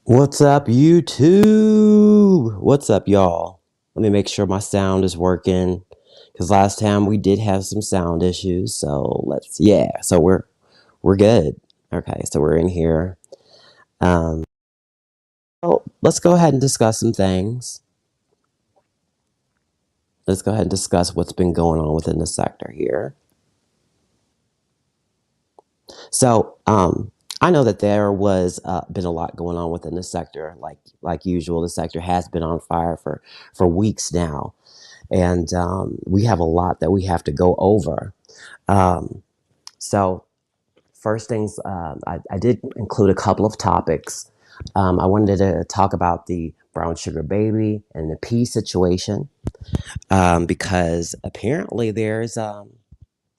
What's up, YouTube? What's up, y'all? Let me make sure my sound is working, because last time we did have some sound issues. So we're good. Okay, so we're in here. Well, let's go ahead and discuss some things. Let's go ahead and discuss what's been going on within the sector here. So, I know that there was been a lot going on within the sector. Like usual, the sector has been on fire for weeks now, and we have a lot that we have to go over. So, first things, I did include a couple of topics. I wanted to talk about the brown sugar baby and the pea situation, because apparently there's well,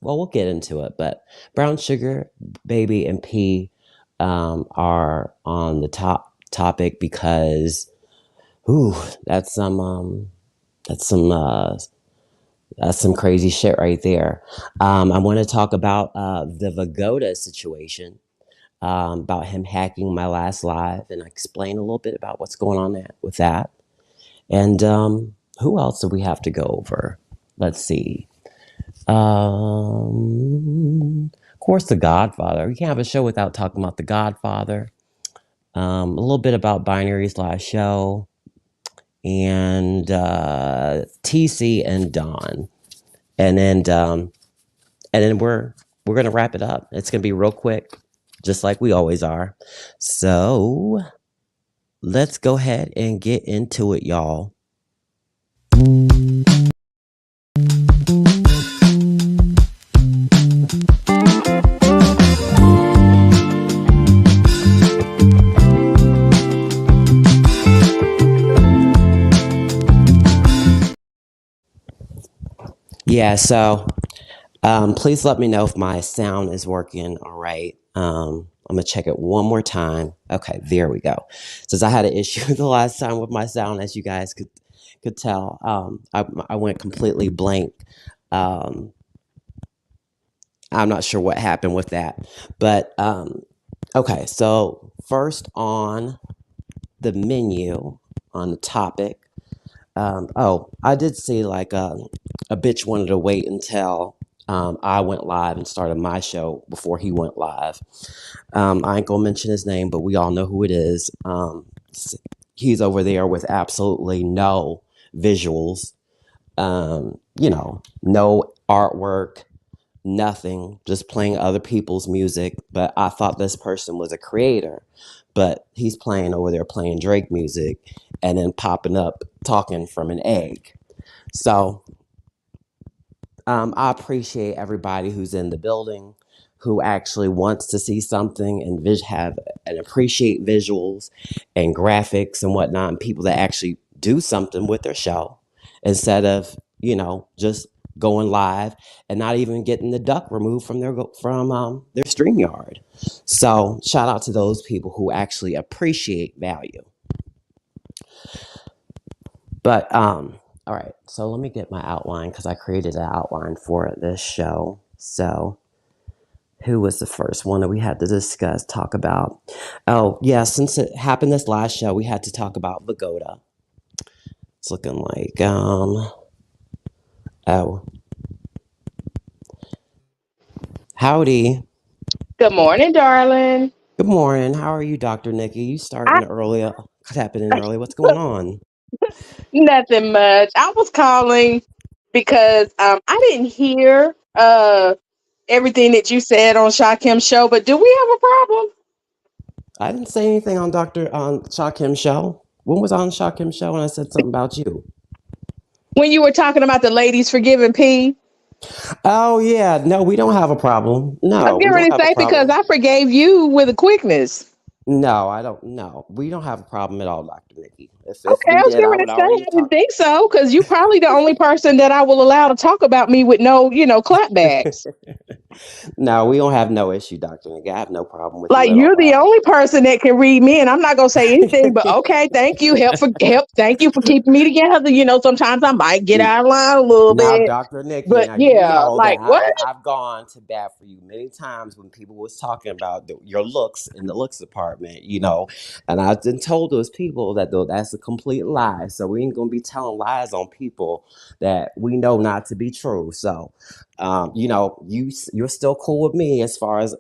we'll get into it, but brown sugar, baby, and pea are on the top topic because, ooh, that's some that's some uh, that's some crazy shit right there. I want to talk about the VIGODa situation, about him hacking my last live, and explain a little bit about what's going on with that. And who else do we have to go over? Let's see. Of course, The Godfather. We can't have a show without talking about The Godfather. A little bit about Binary's last show, and TC and Dawn, and then we're gonna wrap it up. It's gonna be real quick, just like we always are. So let's go ahead and get into it, y'all. Yeah, so please let me know if my sound is working all right. I'm gonna check it one more time. Okay, there we go. Since I had an issue the last time with my sound, as you guys could tell, I went completely blank. Um, I'm not sure what happened with that, but okay. So first on the menu on the topic. Oh, I did see like a bitch wanted to wait until I went live and started my show before he went live. I ain't gonna mention his name, but we all know who it is. He's over there with absolutely no visuals, no artwork, nothing, just playing other people's music. But I thought this person was a creator, but he's playing over there playing Drake music and then popping up talking from an egg. So I appreciate everybody who's in the building who actually wants to see something and have and appreciate visuals and graphics and whatnot, and people that actually do something with their show instead of just going live and not even getting the duck removed from their Streamyard. So shout out to those people who actually appreciate value. But all right, so let me get my outline because I created an outline for this show. So who was the first one that we had to talk about? Oh, yeah, since it happened this last show, we had to talk about VIGODa. It's looking like oh. Howdy. Good morning, darling. Good morning. How are you, Dr. Nikki? You I starting early, tapping in early. What's going on? Nothing much. I was calling because I didn't hear everything that you said on Shakim's show, but do we have a problem? I didn't say anything on Shakim's show. When was I on Shakim's show and I said something about you? When you were talking about the ladies forgiving P? Oh yeah, no, we don't have a problem. I was No, we getting don't ready to have a say because problem. I forgave you with a quickness. No, I don't. No, we don't have a problem at all, Dr. Nikki. If Okay, I we was did, getting I ready would to say already I didn't talk. think so because you're probably the only person that I will allow to talk about me with no, clapbacks. No, we don't have no issue, Dr. Nikki. I have no problem with you Like at you're the all. only person that can read me, and I'm not gonna say anything. But okay, thank you. Help. Thank you for keeping me together. Sometimes I might get out of line a little Now, bit, Dr. Nikki, but now you yeah, know that like what? I've gone to bat for you many times when people was talking about your looks in the looks department, and I've been told those people that that's a complete lie. So we ain't gonna be telling lies on people that we know not to be true. So, you're still cool with me as far as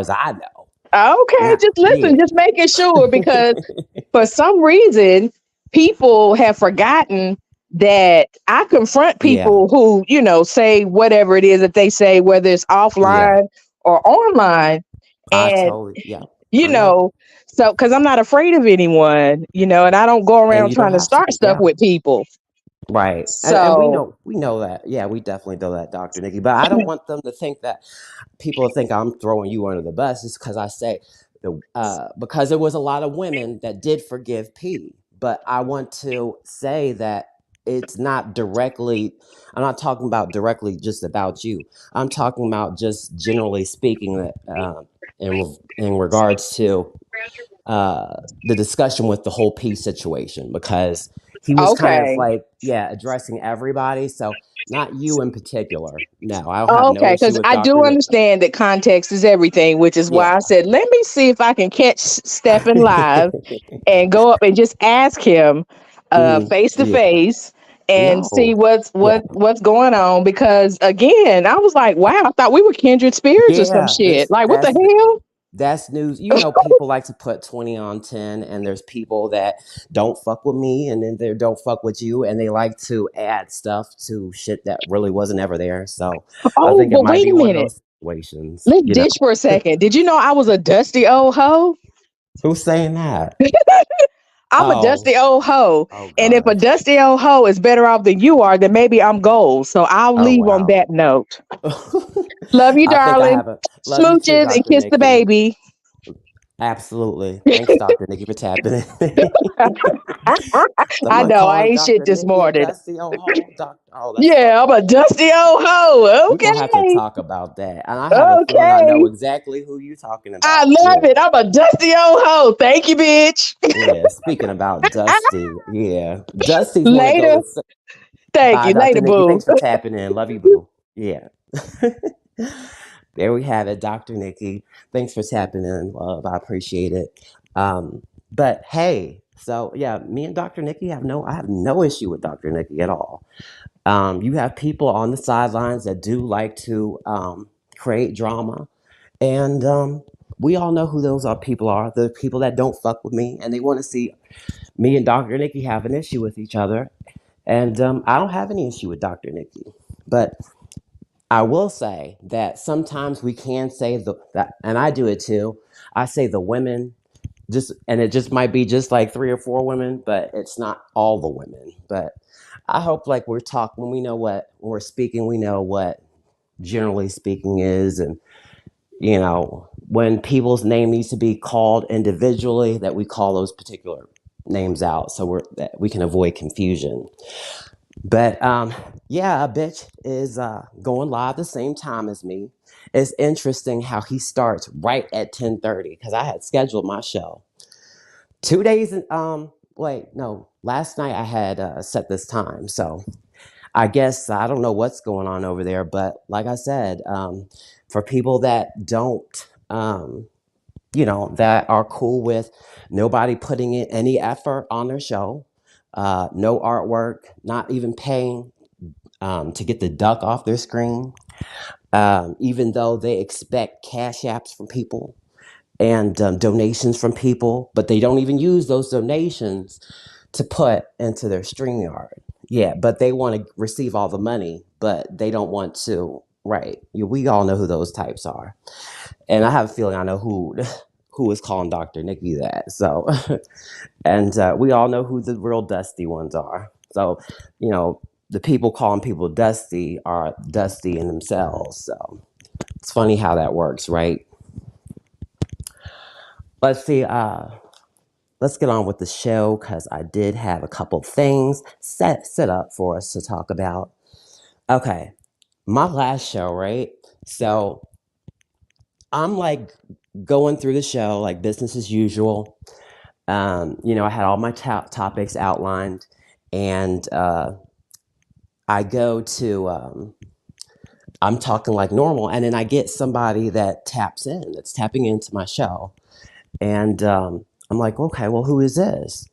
I know. Okay, Not just listen, yeah, just making sure because for some reason people have forgotten that I confront yeah, people who say whatever it is that they say, whether it's yeah. offline or online, I and totally yeah. you I know, know, so because I'm not afraid of anyone, and I don't go and around you don't trying to have to start be. stuff Yeah. with people. Right. And we So, know that. Yeah, we definitely know that, Dr. Nikki. But I don't want them to think that people think I'm throwing you under the bus just because I say because there was a lot of women that did forgive P. But I want to say that it's not directly I'm not talking about directly just about you. I'm talking about just generally speaking that in regards to the discussion with the whole peace situation because he was kind of okay. like, yeah, addressing everybody. So not you in particular. No, I don't have no Okay, issue because with I Dr. do Nikki. understand that context is everything, which is why Yeah. I said, let me see if I can catch Stefan live and go up and just ask him face to Yeah. face and see No. what's Yeah. what's going on. Because again, I was like, wow, I thought we were kindred spirits or some Yeah. shit. This Like, what the that's hell? That's news. People like to put 20 on 10, and there's people that don't fuck with me, and then they don't fuck with you, and they like to add stuff to shit that really wasn't ever there. So I Oh, think it but might wait be a one of minute. those situations, Let's dish for a second. Did you know I was a dusty old hoe? Who's saying that? I'm a Oh, dusty old hoe. oh And if a gosh. dusty old hoe is better off than you are, then maybe I'm gold. So I'll Oh leave on wow. that note. Love you, I think I darling. have a love you too, Smooches and Dr. kiss the Nikki. baby. Absolutely. Thanks, Dr. Nikki, for tapping in. I'm I gonna know I call ain't shit Dr. this Nikki a morning. dusty old hole. Doctor, oh, that's Yeah, I'm funny. a dusty old hoe. We're gonna have to Okay. talk about that. And I have a feeling I know Okay. exactly who you're talking I about love too. it. I'm a dusty old hoe. Thank you, bitch. Yeah, speaking about Dusty, yeah. Dusty's want to go Later. to Thank bye, you. Dr. Later, Nikki. boo. Thanks for tapping in. Love you, boo. Yeah. There we have it, Dr. Nikki. Thanks for tapping in, love. I appreciate it. But hey, so yeah, me and Dr. Nikki I have no issue with Dr. Nikki at all. You have people on the sidelines that do like to create drama, and we all know who those people are. The people that don't fuck with me, and they want to see me and Dr. Nikki have an issue with each other. And I don't have any issue with Dr. Nikki, but I will say that sometimes we can say that, and I do it too. I say the women just, and it just might be just like three or four women, but it's not all the women. But I hope like we're talking when we know what when we're speaking, we know what generally speaking is, and when people's name needs to be called individually, that we call those particular names out so that we can avoid confusion. But yeah, a bitch is going live the same time as me. It's interesting how he starts right at 10:30 because I had scheduled my show 2 days. Wait, no, last night I had set this time, so I guess I don't know what's going on over there. But like I said, for people that don't, that are cool with nobody putting in any effort on their show, no artwork, not even paying to get the duck off their screen, even though they expect cash apps from people and donations from people, but they don't even use those donations to put into their StreamYard. Yeah, but they want to receive all the money, but they don't want to. Right. We all know who those types are. And I have a feeling I know who is calling Dr. Nikki that. So, and we all know who the real dusty ones are. So, you know, the people calling people dusty are dusty in themselves. So it's funny how that works, right? Let's see. Let's get on with the show because I did have a couple things set up for us to talk about. Okay, my last show, right? So I'm like going through the show like business as usual. I had all my topics outlined, and I go to I'm talking like normal, and then I get somebody that's tapping into my show, and I'm like, okay, well, who is this?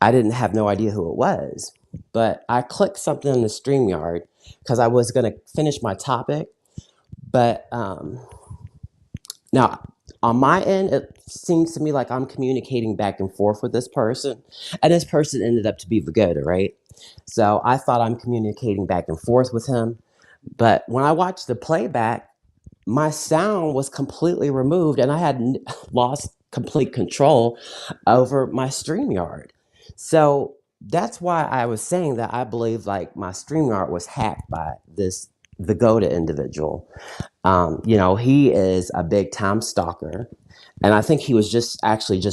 I didn't have no idea who it was, but I clicked something in the StreamYard because I was going to finish my topic. But now on my end, it seems to me like I'm communicating back and forth with this person, and this person ended up to be VIGODa, right? So I thought I'm communicating back and forth with him, but when I watched the playback, my sound was completely removed and I had lost complete control over my StreamYard. So that's why I was saying that I believe like my StreamYard was hacked by this VIGODa individual. He is a big time stalker. And I think he was just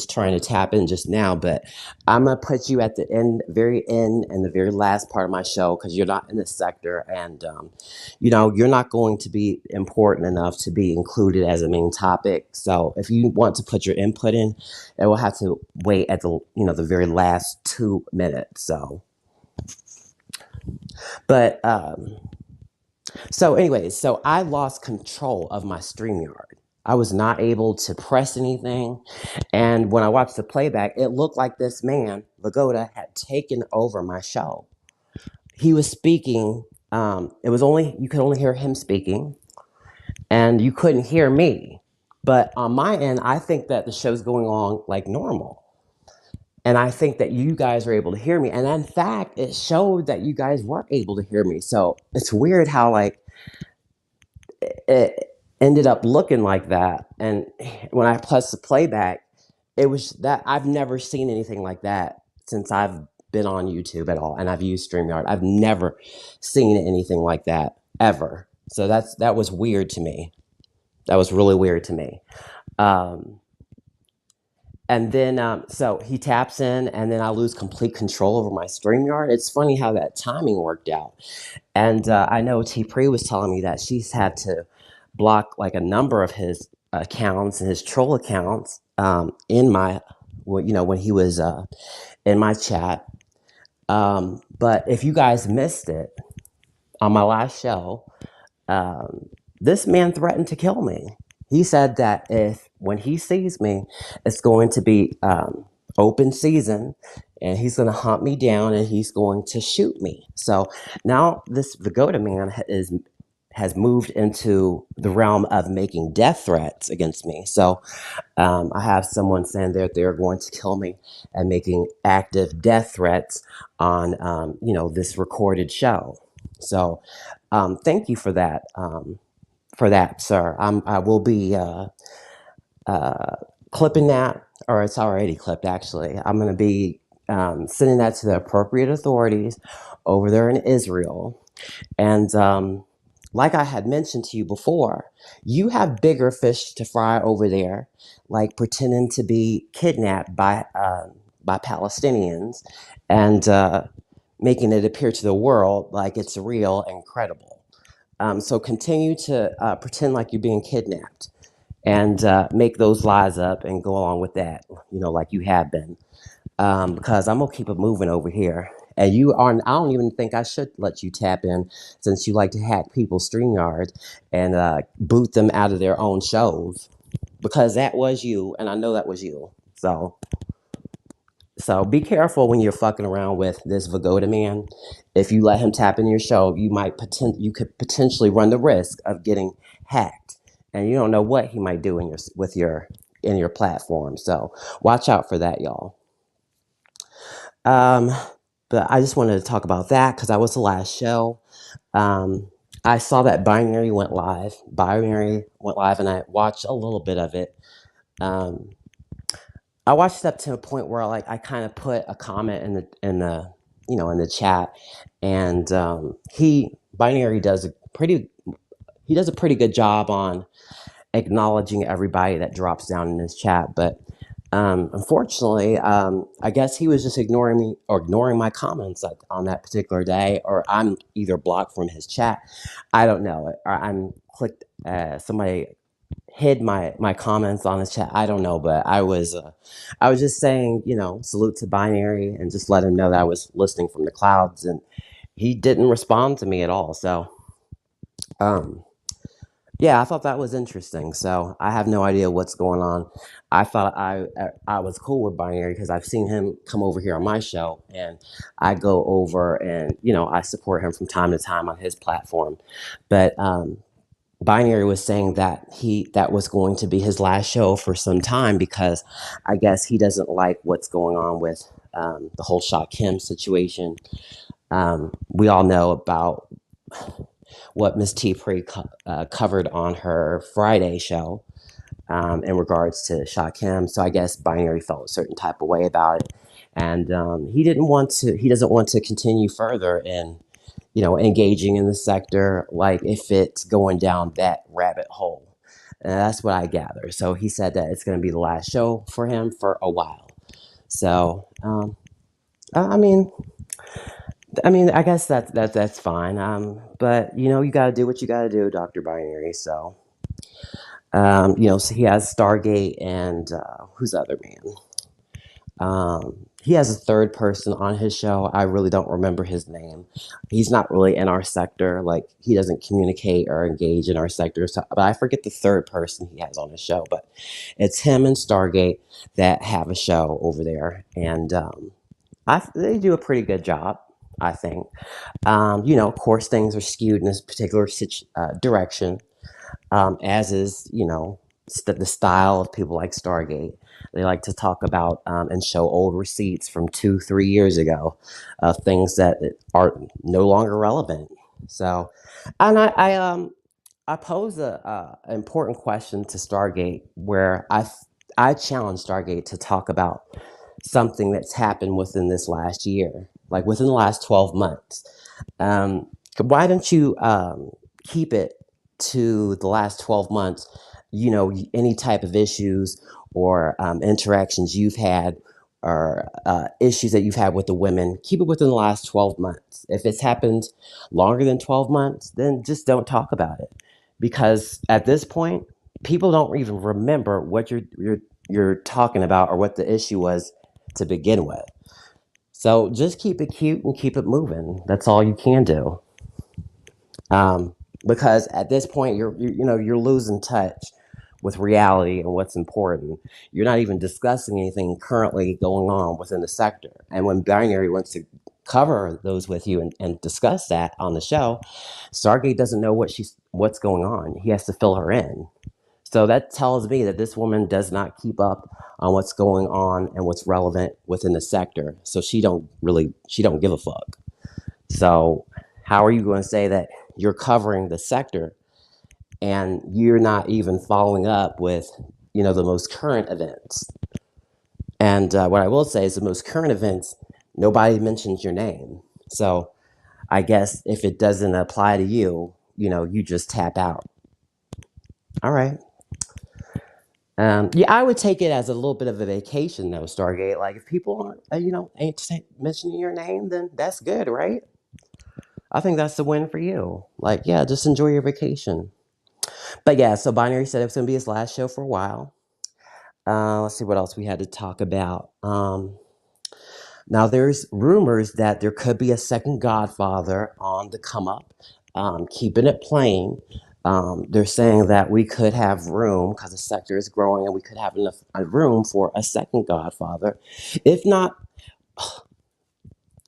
trying to tap in just now. But I'm going to put you at the very end and the very last part of my show because you're not in this sector. And, you're not going to be important enough to be included as a main topic. So if you want to put your input in, it will have to wait at the very last 2 minutes. So, but, so, anyways, so I lost control of my StreamYard. I was not able to press anything. And when I watched the playback, it looked like this man, VIGODa, had taken over my show. He was speaking. You could only hear him speaking, and you couldn't hear me. But on my end, I think that the show's going on like normal. And I think that you guys are able to hear me. And in fact, it showed that you guys weren't able to hear me. So it's weird how like it ended up looking like that. And when I pressed the playback, it was that I've never seen anything like that since I've been on YouTube at all. And I've used StreamYard. I've never seen anything like that ever. So that was weird to me. That was really weird to me. Um, And then, so he taps in, and then I lose complete control over my Streamyard. It's funny how that timing worked out. And I know T Pre was telling me that she's had to block like a number of his accounts and his troll accounts in my, when he was in my chat. But if you guys missed it on my last show, um, this man threatened to kill me. He said that if when he sees me, it's going to be open season, and he's going to hunt me down and he's going to shoot me. So now this VIGODa man has moved into the realm of making death threats against me. So I have someone saying that they're going to kill me and making active death threats on this recorded show. So thank you for that. For that, sir. I will be uh, clipping that, or it's already clipped actually. I'm going to be sending that to the appropriate authorities over there in Israel. And like I had mentioned to you before, you have bigger fish to fry over there, like pretending to be kidnapped by Palestinians and making it appear to the world like it's real and credible. So continue to pretend like you're being kidnapped and make those lies up and go along with that, like you have been. Because I'm gonna keep it moving over here. And you are, I don't even think I should let you tap in since you like to hack people's StreamYard and boot them out of their own shows because that was you, and I know that was you. So be careful when you're fucking around with this VIGODa man. If you let him tap into your show, you could potentially run the risk of getting hacked, and you don't know what he might do in your platform. So watch out for that, y'all. Um, but I just wanted to talk about that because that was the last show. Um, I saw that Binary went live. Binary went live, and I watched a little bit of it. Um, I watched it up to a point where like I kind of put a comment in the chat, and he Binary does a pretty good job on acknowledging everybody that drops down in his chat, but unfortunately, I guess he was just ignoring me or ignoring my comments like on that particular day, or I'm either blocked from his chat. I don't know. Or I'm clicked. Somebody hid my comments on his chat. I don't know, but I was just saying, salute to Binary and just let him know that I was listening from the clouds, and he didn't respond to me at all. So, um, yeah, I thought that was interesting. So I have no idea what's going on. I thought I was cool with Binary because I've seen him come over here on my show, and I go over and I support him from time to time on his platform. But Binary was saying that that was going to be his last show for some time because I guess he doesn't like what's going on with the whole Shot Kim situation. We all know about what Miss T Pre covered on her Friday show in regards to Shot Kim. So I guess Binary felt a certain type of way about it, and he didn't want to. He doesn't want to continue further in engaging in the sector, like if it's going down that rabbit hole. And that's what I gather. So he said that it's going to be the last show for him for a while. So, I mean, I guess that's fine. But you got to do what you got to do, Doctor Binary. So, so he has Stargate and who's the other man? He has a third person on his show. I really don't remember his name. He's not really in our sector. Like he doesn't communicate or engage in our sector. So, but I forget the third person he has on his show. But it's him and Stargate that have a show over there, and they do a pretty good job, I think. Of course, things are skewed in this particular direction, as is, the style of people like Stargate. They like to talk about and show old receipts from 2, 3 years ago of things that are no longer relevant. So, and I pose a important question to Stargate where I challenge Stargate to talk about something that's happened within this last year, like within the last 12 months. Why don't you keep it to the last 12 months, any type of issues or interactions you've had or issues that you've had with the women, keep it within the last 12 months. If it's happened longer than 12 months, then just don't talk about it. Because at this point, people don't even remember what you're talking about or what the issue was to begin with. So just keep it cute and keep it moving. That's all you can do. Because at this point, you're losing touch with reality and what's important. You're not even discussing anything currently going on within the sector. And when Binary wants to cover those with you and discuss that on the show, Stargate doesn't know what's going on. He has to fill her in. So that tells me that this woman does not keep up on what's going on and what's relevant within the sector. So she don't give a fuck. So how are you going to say that you're covering the sector and you're not even following up with, the most current events? And what I will say is the most current events, nobody mentions your name. So I guess if it doesn't apply to you, you just tap out. All right. Yeah, I would take it as a little bit of a vacation, though, Stargate. Like, if people aren't, ain't mentioning your name, then that's good, right? I think that's the win for you. Like, yeah, just enjoy your vacation. But yeah, so Binary said it was going to be his last show for a while. Let's see what else we had to talk about. Now, there's rumors that there could be a second Godfather on the come up. Keeping it plain, they're saying that we could have room because the sector is growing and we could have enough room for a second Godfather. If not,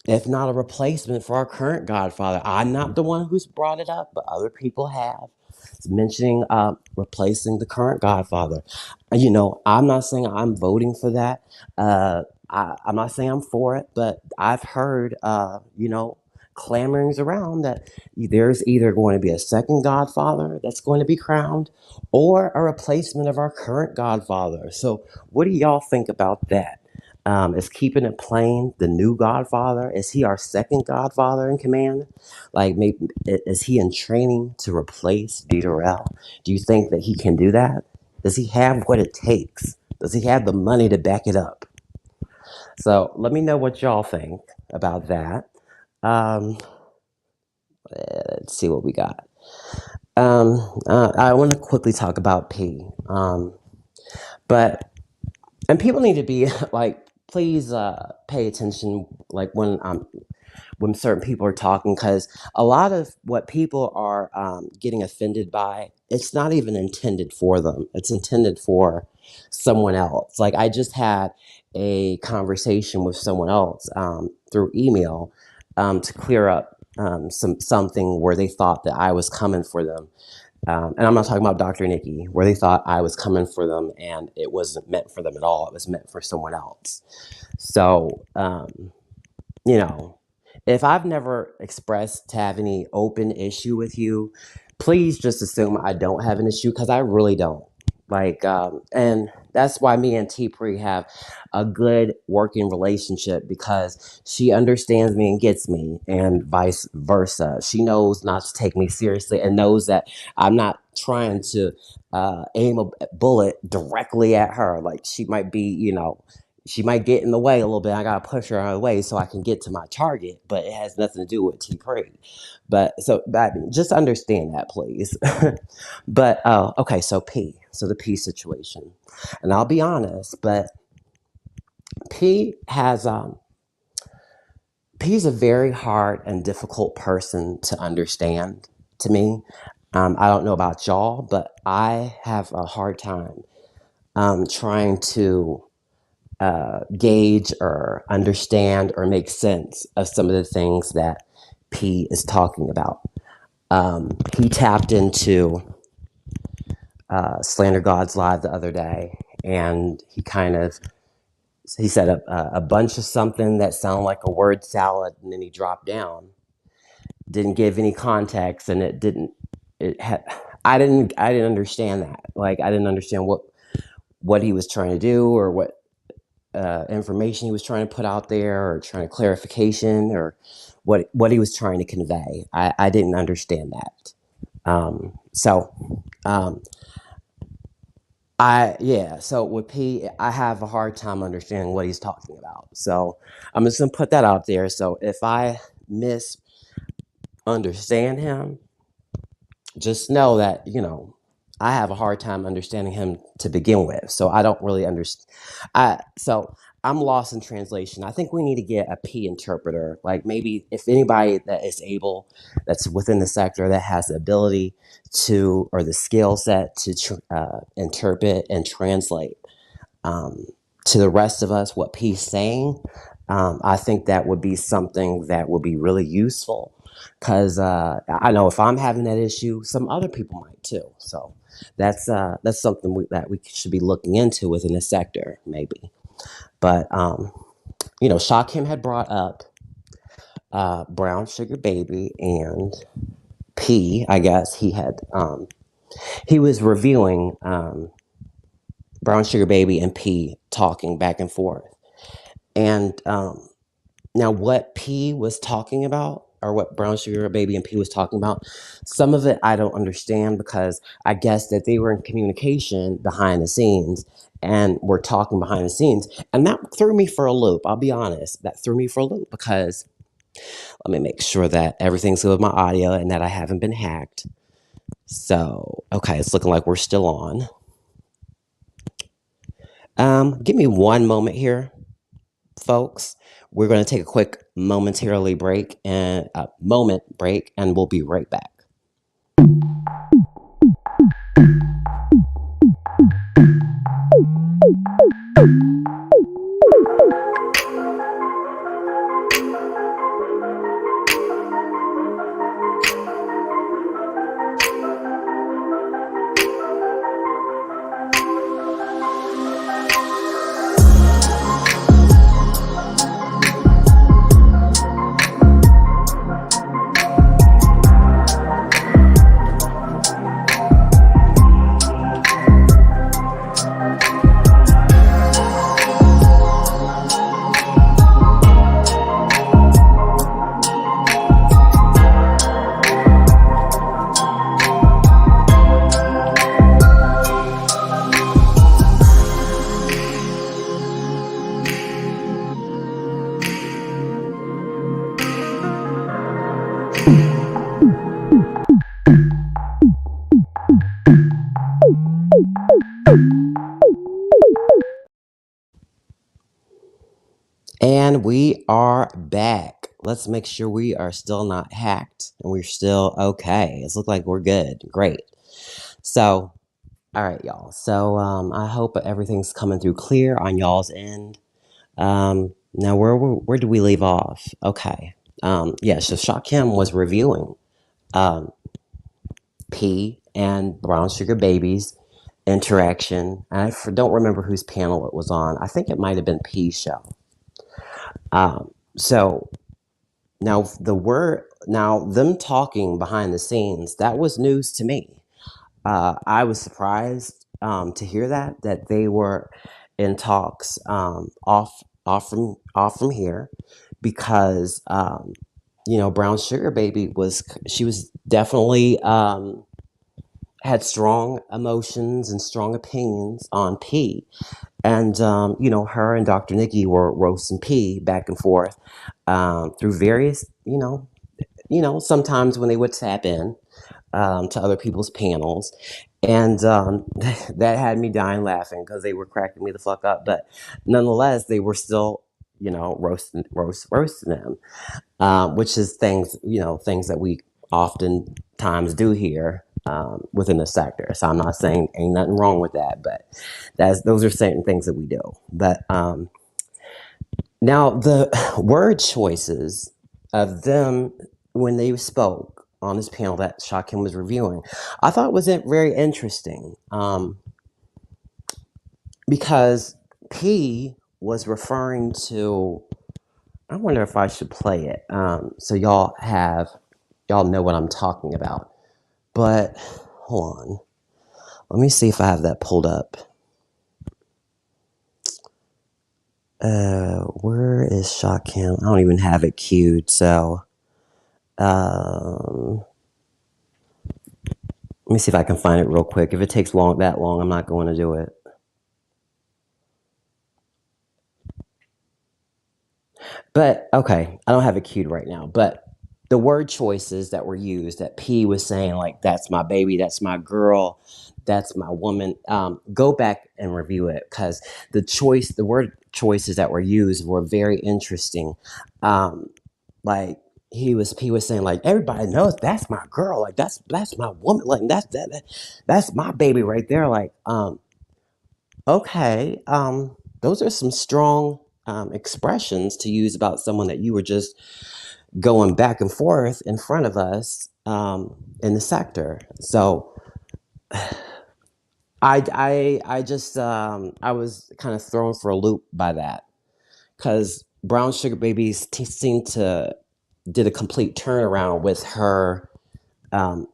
if not a replacement for our current Godfather. I'm not the one who's brought it up, but other people have. It's mentioning replacing the current Godfather. I'm not saying I'm voting for that. I'm not saying I'm for it, but I've heard, clamorings around that there's either going to be a second Godfather that's going to be crowned or a replacement of our current Godfather. So, what do y'all think about that? Is Keeping It Plain the new Godfather? Is he our second Godfather in command? Like, maybe is he in training to replace Dieterell? Do you think that he can do that? Does he have what it takes? Does he have the money to back it up? So let me know what y'all think about that. Um, let's see what we got. I want to quickly talk about P. But and people need to be like, please pay attention, like when certain people are talking, because a lot of what people are getting offended by, it's not even intended for them. It's intended for someone else. Like, I just had a conversation with someone else through email to clear up something where they thought that I was coming for them. And I'm not talking about Dr. Nikki, where they thought I was coming for them and it wasn't meant for them at all. It was meant for someone else. So, you know, if I've never expressed to have any open issue with you, please just assume I don't have an issue, because I really don't. Like, and that's why me and T Pre have a good working relationship, because she understands me and gets me, and vice versa. She knows not to take me seriously and knows that I'm not trying to aim a bullet directly at her. Like, she might be, she might get in the way a little bit. I gotta push her out of the way so I can get to my target, but it has nothing to do with T Pre. But just understand that, please. But okay, so the P situation, and I'll be honest, but P has P's a very hard and difficult person to understand to me. I don't know about y'all, but I have a hard time trying to gauge or understand or make sense of some of the things that P is talking about. He tapped into Slander God's Live the other day, and he said a bunch of something that sounded like a word salad, and then he dropped down. Didn't give any context, and I didn't understand that. Like, I didn't understand what he was trying to do, or what information he was trying to put out there, or trying to clarification, or what he was trying to convey. I didn't understand that. So Yeah, so with P, I have a hard time understanding what he's talking about. So I'm just gonna put that out there. So if I misunderstand him, just know that, I have a hard time understanding him to begin with. So I don't really understand. So I'm lost in translation. I think we need to get a P interpreter. Like maybe if anybody that is able, that's within the sector that has the ability to, or the skill set to interpret and translate um, to the rest of us what P's saying. I think that would be something that would be really useful because I know if I'm having that issue, some other people might too. So that's something that we should be looking into within the sector, maybe. But Sha Kim had brought up Brown Sugar Baby and P. I guess he was reviewing Brown Sugar Baby and P talking back and forth. And now, what P was talking about, or what Brown Sugar Baby and P was talking about, some of it I don't understand because I guess that they were in communication behind the scenes and were talking behind the scenes. And that threw me for a loop. I'll be honest. That threw me for a loop because let me make sure that everything's good with my audio and that I haven't been hacked. So, okay, it's looking like we're still on. Give me one moment here, folks. We're going to take a quick momentarily break and we'll be right back. And we are back. Let's make sure we are still not hacked and we're still okay. It's look like we're good. Great. So, all right, y'all. So, I hope everything's coming through clear on y'all's end. Now, where did we leave off? Okay. Yeah. So, Sha Kim was reviewing um, P and Brown Sugar Baby's interaction. Don't remember whose panel it was on. I think it might have been P's show. So now them talking behind the scenes, that was news to me. I was surprised to hear that they were in talks off from here because Brown Sugar Baby she was definitely had strong emotions and strong opinions on P. And, her and Dr. Nikki were roasting P back and forth through various, sometimes when they would tap in to other people's panels. And that had me dying laughing because they were cracking me the fuck up. But nonetheless, they were still, roasting them, which is things that we oftentimes do here within the sector. So I'm not saying ain't nothing wrong with that, but those are certain things that we do. But now the word choices of them when they spoke on this panel that Sha Kim was reviewing, I thought was very interesting because P was referring to. I wonder if I should play it so y'all know what I'm talking about. But hold on. Let me see if I have that pulled up. Where is Sha Kim? I don't even have it queued, so let Let me see if I can find it real quick. If it takes that long, I'm not going to do it. But okay, I don't have it queued right now. But the word choices that were used, that P was saying, like, that's my baby, that's my girl, that's my woman. Go back and review it, because the word choices that were used were very interesting. Like, P was saying, like, everybody knows that's my girl, like that's my woman, like that's my baby right there. Like, okay, those are some strong expressions to use about someone that you were just going back and forth in front of us in the sector. So I just I was kind of thrown for a loop by that, because Brown Sugar Babies seemed to did a complete turnaround with her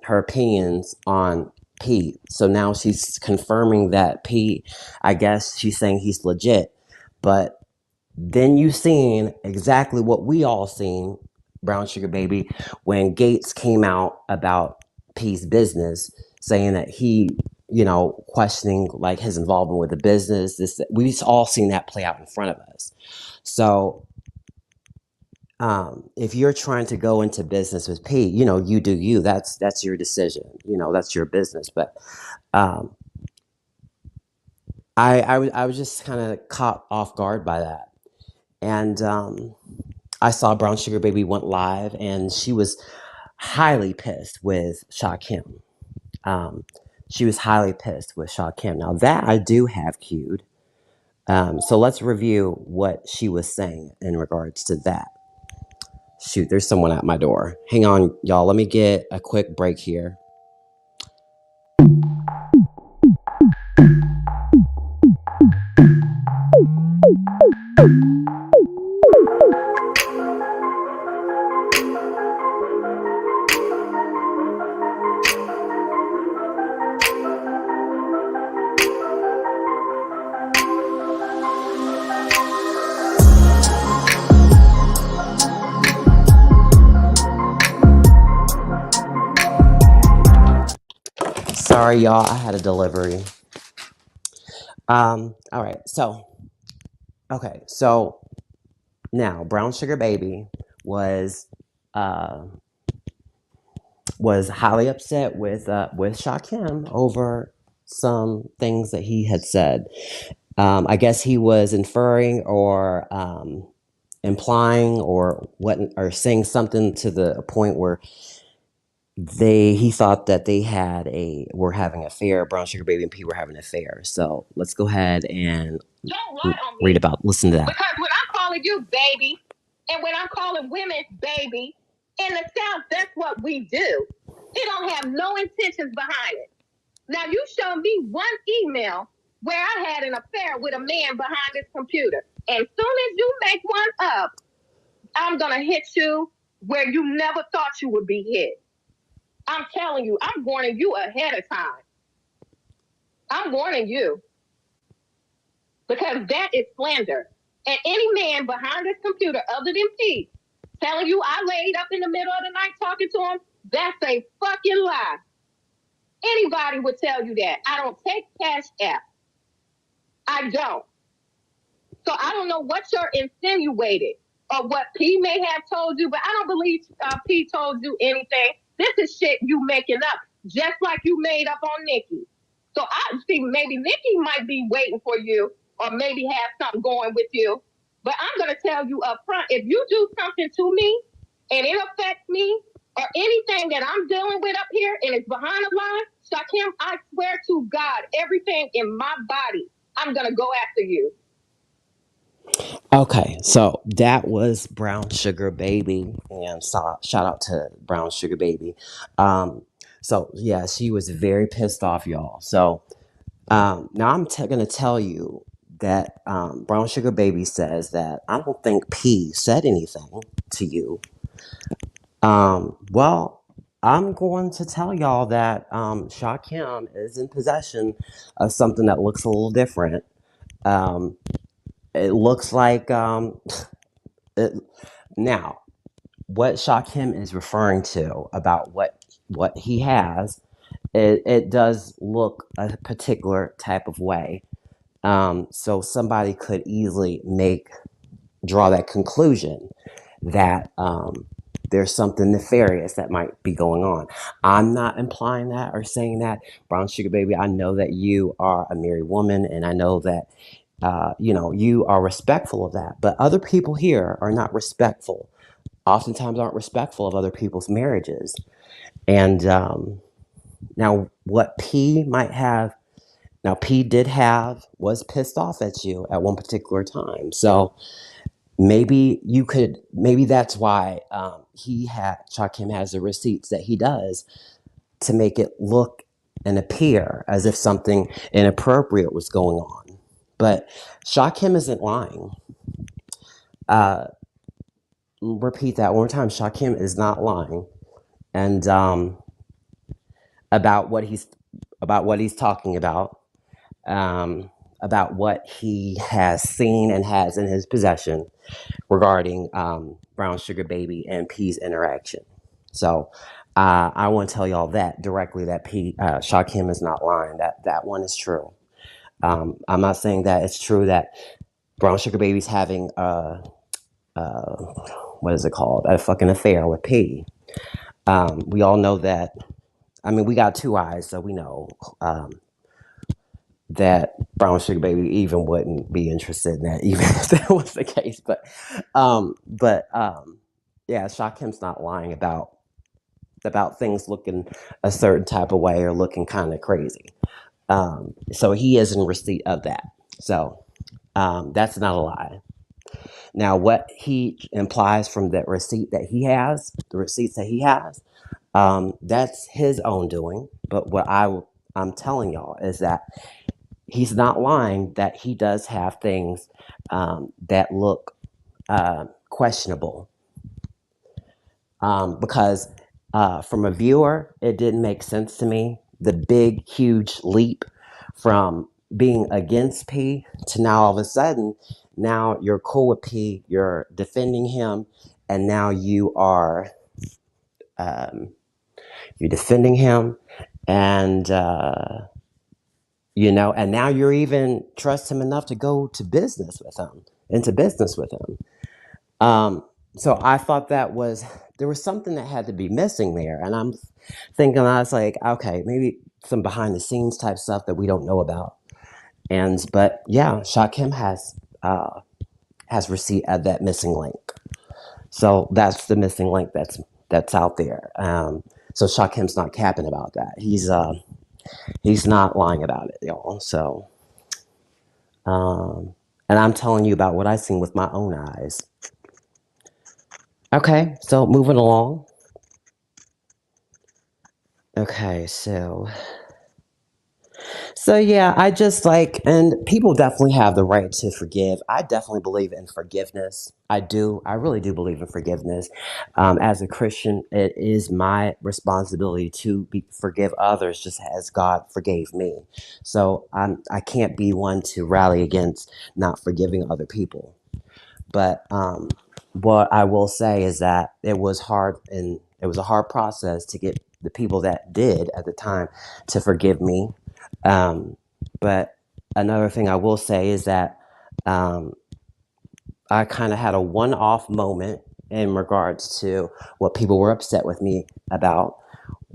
opinions on Pete. So now she's confirming that Pete, I guess she's saying he's legit, but then you seen exactly what we all seen, Brown Sugar Baby, when Gates came out about P's business, saying that he, questioning like his involvement with the business. We've all seen that play out in front of us. So if you're trying to go into business with P, you do you. That's your decision. That's your business. But um, I was just kind of caught off guard by that. And I saw Brown Sugar Baby went live, and she was highly pissed with Sha Kim. Um, she was highly pissed with Sha Kim. Now that I do have queued. So let's review what she was saying in regards to that. Shoot, there's someone at my door. Hang on, y'all. Let me get a quick break here. Sorry, y'all. I had a delivery. All right. Okay. So now Brown Sugar Baby was uh, was highly upset with Sha Kim over some things that he had said. I guess he was inferring or implying or what, or saying something to the point where he thought that were having an affair. Brown Sugar Baby and P were having an affair. So let's go ahead and listen to that. Because when I'm calling you baby, and when I'm calling women baby, in the South, that's what we do. It don't have no intentions behind it. Now, you show me one email where I had an affair with a man behind this computer. And as soon as you make one up, I'm going to hit you where you never thought you would be hit. I'm telling you, I'm warning you ahead of time. I'm warning you. Because that is slander. And any man behind this computer other than Pete telling you I laid up in the middle of the night talking to him, that's a fucking lie. Anybody would tell you that. I don't take Cash App. I don't. So I don't know what you're insinuating or what P may have told you, but I don't believe P told you anything. This is shit you making up, just like you made up on Nikki. So I see maybe Nikki might be waiting for you or maybe have something going with you. But I'm going to tell you up front, if you do something to me and it affects me or anything that I'm dealing with up here and it's behind the line, Shakim, I swear to God, everything in my body, I'm going to go after you. Okay, so that was Brown Sugar Baby, and shout out to Brown Sugar Baby. So yeah, she was very pissed off, y'all. So now I'm going to tell you that Brown Sugar Baby says that I don't think P said anything to you. Well, I'm going to tell y'all that Sha Kim is in possession of something that looks a little different. It looks like now what Sha Kim is referring to about what he has it does look a particular type of way. So somebody could easily draw that conclusion that there's something nefarious that might be going on. I'm not implying that or saying that. Brown Sugar Baby, I know that you are a married woman, and I know that you are respectful of that. But other people here are not respectful. Oftentimes, aren't respectful of other people's marriages. And now, what P might have. Now, P did was pissed off at you at one particular time. So maybe that's why Shakim has the receipts that he does to make it look and appear as if something inappropriate was going on. But Shakim isn't lying. Uh, repeat that one more time. Shakim is not lying, and about what he's talking about what he has seen and has in his possession regarding Brown Sugar Baby and P's interaction. So I want to tell y'all that directly, that Shakim is not lying. That one is true. I'm not saying that it's true that Brown Sugar Baby's having what is it called? A fucking affair with P. We all know that. I mean, we got two eyes, so we know that Brown Sugar Baby even wouldn't be interested in that, even if that was the case. Yeah, Shakim's not lying about things looking a certain type of way or looking kind of crazy. So he is in receipt of that. So that's not a lie. Now, what he implies from the receipts that he has, that's his own doing. But what I'm telling y'all is that he's not lying, that he does have things that look questionable. Because from a viewer, it didn't make sense to me. The big, huge leap from being against P to now all of a sudden, now you're cool with P, you're defending him, and now um, you're defending him, and and now you're even trust him enough to go to business with him, into business with him. Um, so I thought there was something that had to be missing there, and I'm thinking, I was like, okay, maybe some behind the scenes type stuff that we don't know about. But yeah, Shakim has receipt of that missing link. So that's the missing link that's out there. So Shakim's not capping about that. He's not lying about it, y'all. So and I'm telling you about what I've seen with my own eyes. Okay, so moving along. Okay, so yeah, I just like, and people definitely have the right to forgive. I definitely believe in forgiveness. I do. I really do believe in forgiveness. As a Christian, it is my responsibility to forgive others just as God forgave me. So I can't be one to rally against not forgiving other people. But what I will say is that it was hard, and it was a hard process to get the people that did at the time to forgive me. Um, but another thing I will say is that um, I kind of had a one-off moment in regards to what people were upset with me about.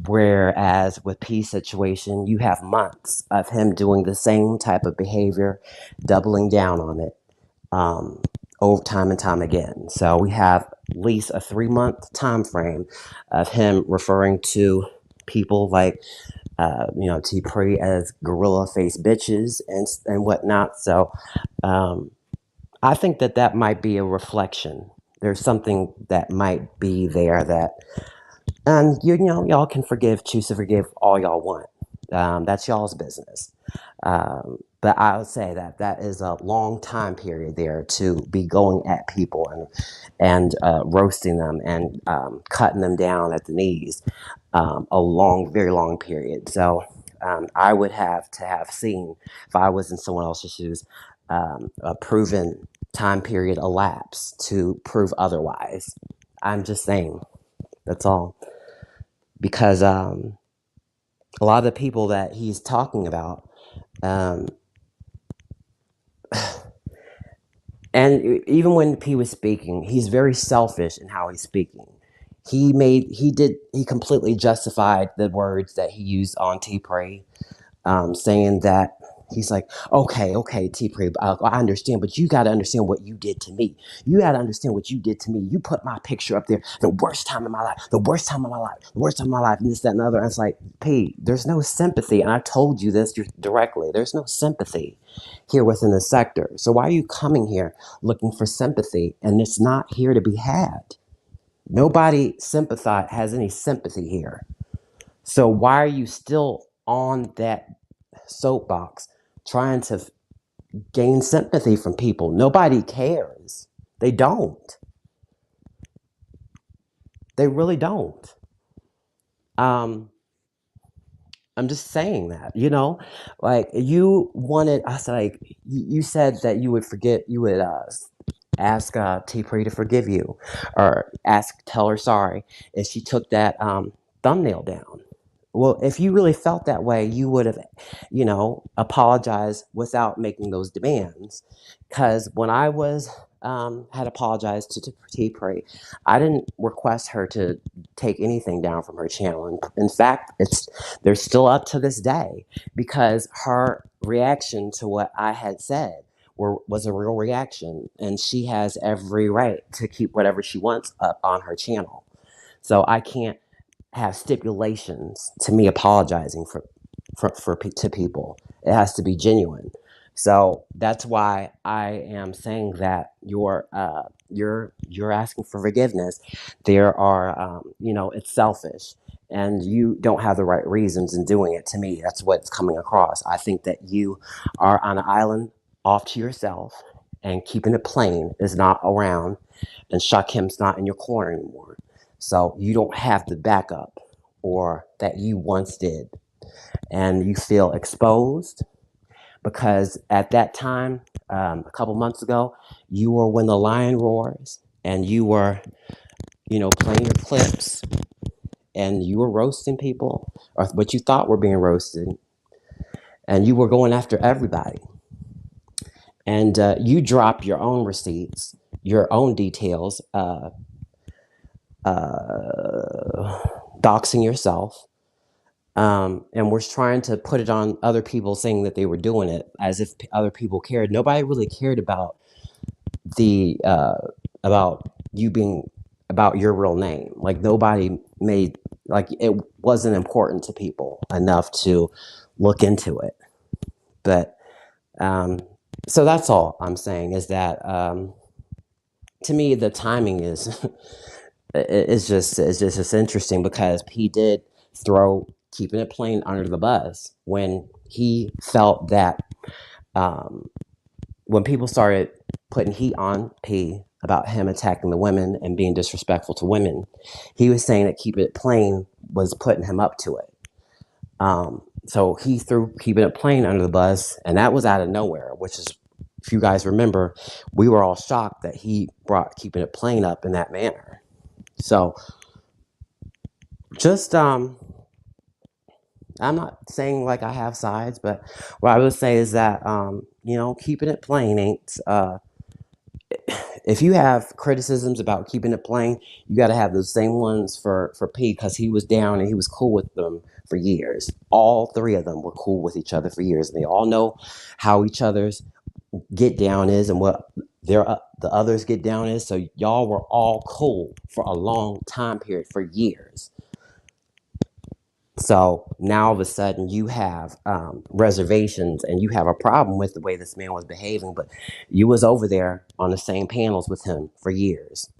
Whereas with P's situation, you have months of him doing the same type of behavior, doubling down on it um, over time and time again. So we have at least a 3-month time frame of him referring to people like T Pre as gorilla face bitches and whatnot. So I think that might be a reflection. There's something that might be there that, and y'all can choose to forgive all y'all want. That's y'all's business. But I would say that is a long time period there to be going at people and roasting them and cutting them down at the knees. A long, very long period. So I would have to have seen, if I was in someone else's shoes, a proven time period elapse to prove otherwise. I'm just saying. That's all. Because a lot of the people that he's talking about, um, and even when P was speaking, he's very selfish in how he's speaking. He completely justified the words that he used on T Pray, saying that he's like, okay, T Pray, I understand, but you got to understand what you did to me. You got to understand what you did to me. You put my picture up there, the worst time of my life, the worst time of my life, the worst time of my life, and this, that, and the other. And it's like, P, there's no sympathy. And I told you this directly. There's no sympathy here within the sector. So why are you coming here looking for sympathy? And it's not here to be had. Nobody has any sympathy here. So why are you still on that soapbox trying to gain sympathy from people? Nobody cares. They don't. They really don't. Um, I'm just saying that, like you wanted us, like you said that you would ask T Pre to forgive you, or tell her sorry if she took that thumbnail down. Well, if you really felt that way, you would have, apologized without making those demands. Because when I had apologized to T Pre, I didn't request her to take anything down from her channel. And in fact, they're still up to this day, because her reaction to what I had said was a real reaction, and she has every right to keep whatever she wants up on her channel. So I can't have stipulations to me apologizing to people. It has to be genuine. So that's why I am saying that you're asking for forgiveness. There are, it's selfish, and you don't have the right reasons in doing it. To me, that's what's coming across. I think that you are on an island off to yourself, and keeping it plain is not around, and Shakim's not in your corner anymore. So you don't have the backup or that you once did. And you feel exposed because at that time, a couple months ago, you were When the Lion Roars, and you were, playing your clips, and you were roasting people, or what you thought were being roasted, and you were going after everybody. And you drop your own receipts, your own details, doxing yourself, and we're trying to put it on other people, saying that they were doing it as if other people cared. Nobody really cared about the about you being about your real name. Like nobody made like it wasn't important to people enough to look into it. But so that's all I'm saying is that to me the timing is it's just interesting, because he did throw Keeping It Plain under the bus when he felt that when people started putting heat on P about him attacking the women and being disrespectful to women, he was saying that Keeping It Plain was putting him up to it. So he threw Keeping It Plain under the bus, and that was out of nowhere, which is, if you guys remember, we were all shocked that he brought Keeping It Plain up in that manner. So just I'm not saying like I have sides, but what I would say is that Keeping It Plain ain't if you have criticisms about Keeping It Plain, you got to have those same ones for P, because he was down and he was cool with them for years. All three of them were cool with each other for years, and they all know how each other's get down is and what the others get down is. So y'all were all cool for a long time period, for years. So now all of a sudden you have reservations, and you have a problem with the way this man was behaving, but you was over there on the same panels with him for years,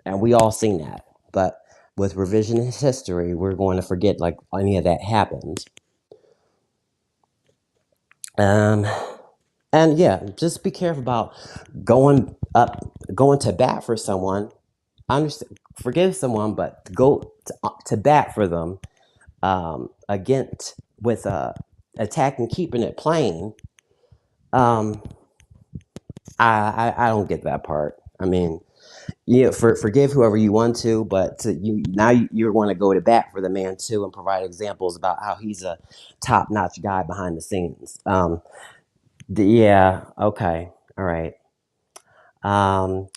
and we all seen that. But with revisionist history, we're going to forget like any of that happened. And yeah, just be careful about going to bat for someone. I understand, forgive someone, but to go to bat for them against with attacking Keeping It Plain. I don't get that part. I mean, forgive whoever you want to, but you want to go to bat for the man too and provide examples about how he's a top notch guy behind the scenes. Yeah, okay, all right.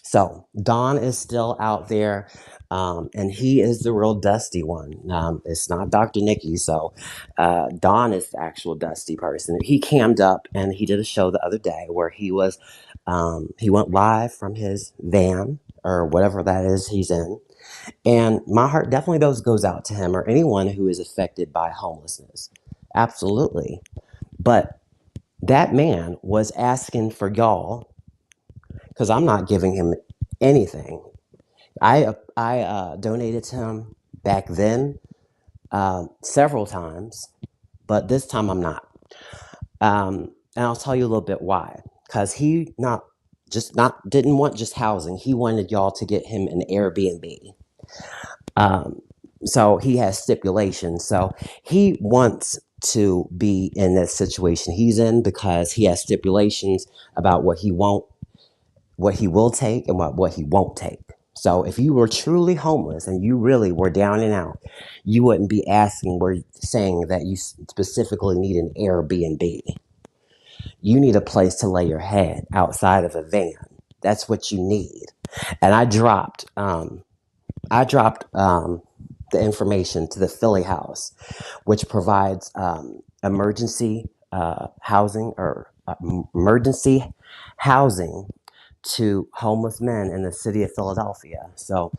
So Don is still out there, and he is the real dusty one. It's not Dr. Nikki. So Don is the actual dusty person. He cammed up and he did a show the other day where he went live from his van or whatever that is he's in. And my heart definitely goes out to him or anyone who is affected by homelessness. Absolutely. But that man was asking for y'all because I'm not giving him anything. I donated to him back then several times, but this time I'm not. And I'll tell you a little bit why. Because he not didn't want just housing. He wanted y'all to get him an Airbnb. Um, so he has stipulations. So he wants to be in this situation he's in because he has stipulations about what he will take and what he won't take. So if you were truly homeless and you really were down and out, you wouldn't be saying that you specifically need an Airbnb. You need a place to lay your head outside of a van. That's what you need. And I dropped the information to the Philly House, which provides emergency housing or emergency housing to homeless men in the city of Philadelphia. So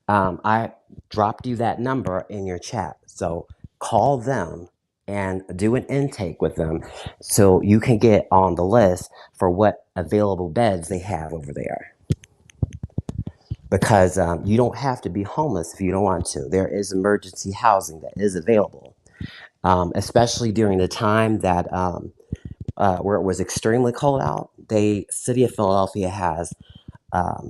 I dropped you that number in your chat. So call them and do an intake with them so you can get on the list for what available beds they have over there. Because you don't have to be homeless if you don't want to. There is emergency housing that is available, especially during the time that where it was extremely cold out. The city of Philadelphia has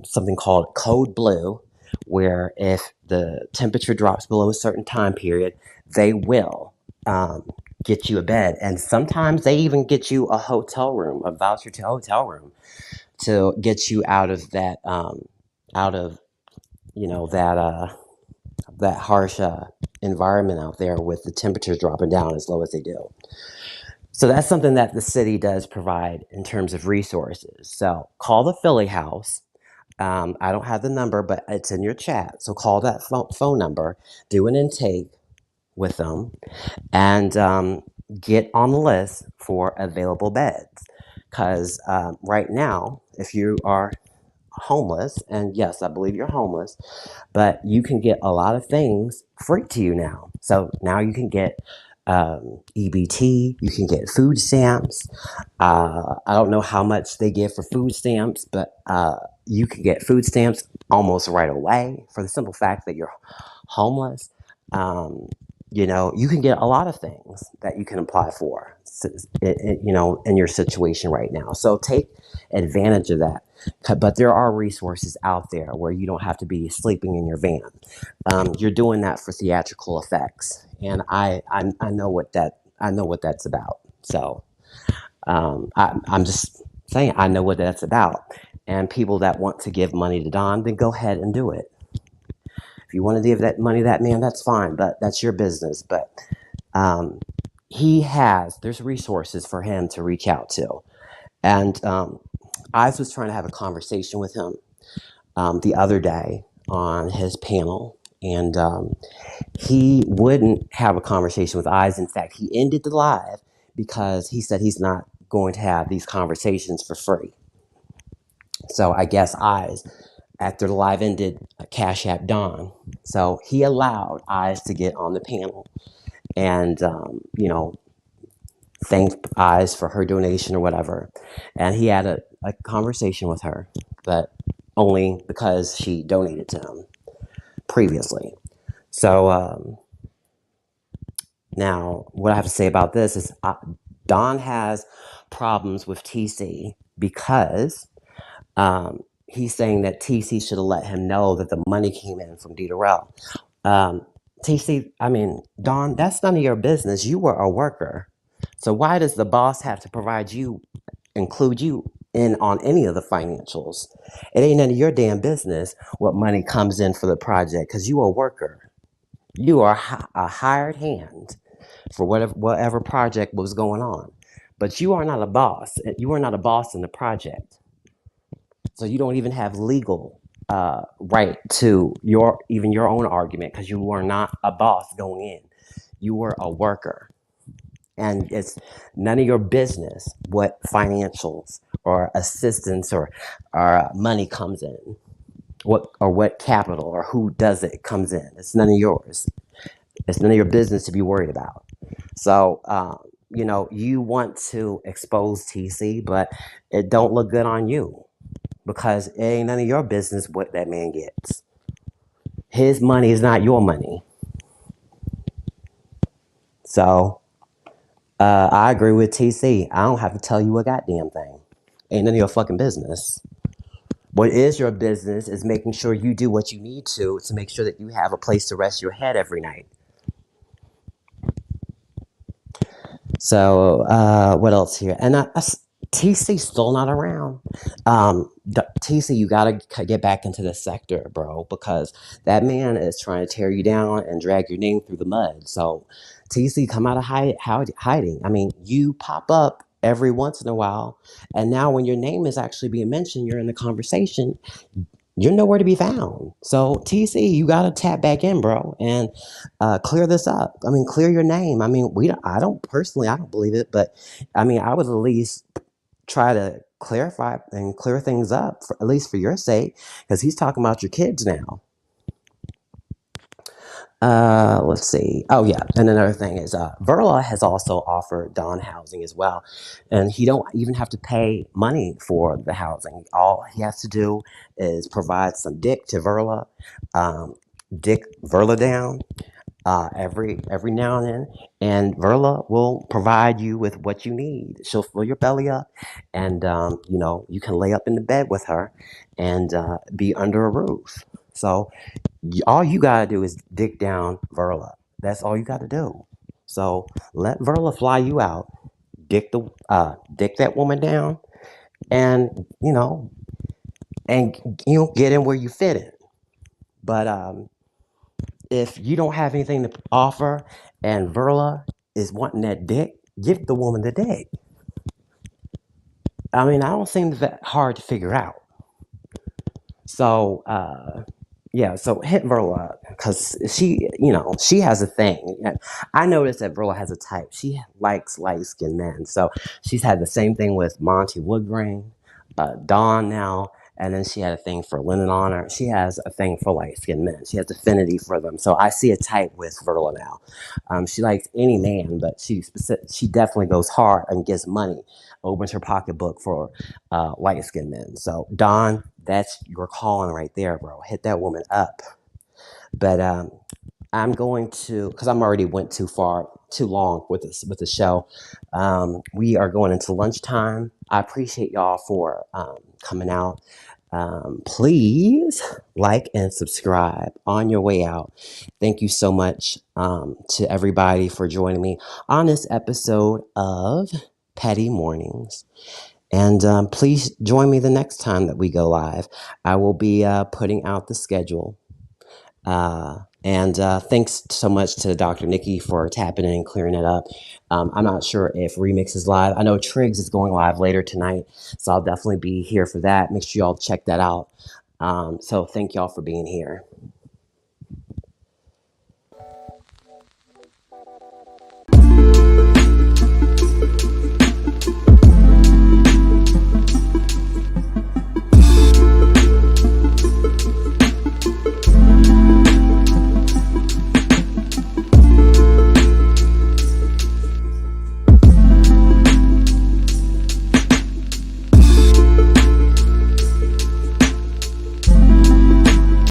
something called Code Blue, where if the temperature drops below a certain time period, they will get you a bed. And sometimes they even get you a hotel room, a voucher to a hotel room to get you out of that, out of, that harsh environment out there with the temperatures dropping down as low as they do. So that's something that the city does provide in terms of resources. So call the Philly House. I don't have the number, but it's in your chat. So call that phone number, do an intake with them, and get on the list for available beds. Because right now, if you are homeless, and yes, I believe you're homeless, but you can get a lot of things free to you now. So now you can get EBT, you can get food stamps. I don't know how much they give for food stamps, but you can get food stamps almost right away for the simple fact that you're homeless. You can get a lot of things that you can apply for, in your situation right now. So take advantage of that. But there are resources out there where you don't have to be sleeping in your van. You're doing that for theatrical effects, and I know what that's about. So I'm just saying I know what that's about. And people that want to give money to Don, then go ahead and do it. If you want to give that money to that man, that's fine, but that's your business. But um, there's resources for him to reach out to. And I was trying to have a conversation with him the other day on his panel, and he wouldn't have a conversation with Eyes. In fact, he ended the live because he said he's not going to have these conversations for free. So I guess Eyes, after the live ended, Cash App Don. So he allowed Eyes to get on the panel and, thanked Eyes for her donation or whatever. And he had a conversation with her, but only because she donated to him previously. So now what I have to say about this is Don has problems with TC because he's saying that TC should have let him know that the money came in from D. Durrell. TC, Don, that's none of your business. You were a worker. So why does the boss have to include you in on any of the financials. It ain't none of your damn business what money comes in for the project because you a worker. You are a hired hand for whatever project was going on. But you are not a boss. You are not a boss in the project. So you don't even have legal right to your own argument because you are not a boss going in. You were a worker. And it's none of your business what financials or assistance or money comes in, what capital or who does it comes in. It's none of yours. It's none of your business to be worried about. So you want to expose TC, but it don't look good on you because it ain't none of your business what that man gets. His money is not your money. So I agree with TC. I don't have to tell you a goddamn thing. Ain't none of your fucking business. What is your business is making sure you do what you need to make sure that you have a place to rest your head every night. So what else here? And TC's still not around. TC, you gotta get back into the sector, bro, because that man is trying to tear you down and drag your name through the mud. So TC, come out of hiding. I mean, you pop up every once in a while, and now when your name is actually being mentioned, you're in the conversation. You're nowhere to be found. So TC, you gotta tap back in, bro, and clear this up. I mean, clear your name. I mean, I don't personally, I don't believe it, but I mean, I would at least try to clarify and clear things up, at least for your sake, because he's talking about your kids now. Let's see. Oh yeah, and another thing is, Verla has also offered Don housing as well, and he don't even have to pay money for the housing. All he has to do is provide some dick to Verla, dick Verla down, every now and then, and Verla will provide you with what you need. She'll fill your belly up, and you can lay up in the bed with her, and be under a roof. So all you gotta do is dick down Verla. That's all you gotta do. So let Verla fly you out, dick that woman down, and get in where you fit in. But if you don't have anything to offer and Verla is wanting that dick, give the woman the dick. I mean, I don't think that hard to figure out. So, yeah, so hit Verla up because she has a thing. I noticed that Verla has a type. She likes light-skinned men. So she's had the same thing with Monty Woodgrain, Dawn now, and then she had a thing for Lennon Honor. She has a thing for light-skinned men. She has affinity for them. So I see a type with Verla now. She likes any man, but she definitely goes hard and gets money, opens her pocketbook for light-skinned men. So Dawn, that's your calling right there, bro. Hit that woman up. But I'm going to, because I'm already went too long with the show. We are going into lunchtime. I appreciate y'all for coming out. Please like and subscribe on your way out. Thank you so much to everybody for joining me on this episode of Petty Mornings. And please join me the next time that we go live. I will be putting out the schedule. And thanks so much to Dr. Nikki for tapping in and clearing it up. I'm not sure if Remix is live. I know Triggs is going live later tonight, so I'll definitely be here for that. Make sure y'all check that out. So thank y'all for being here.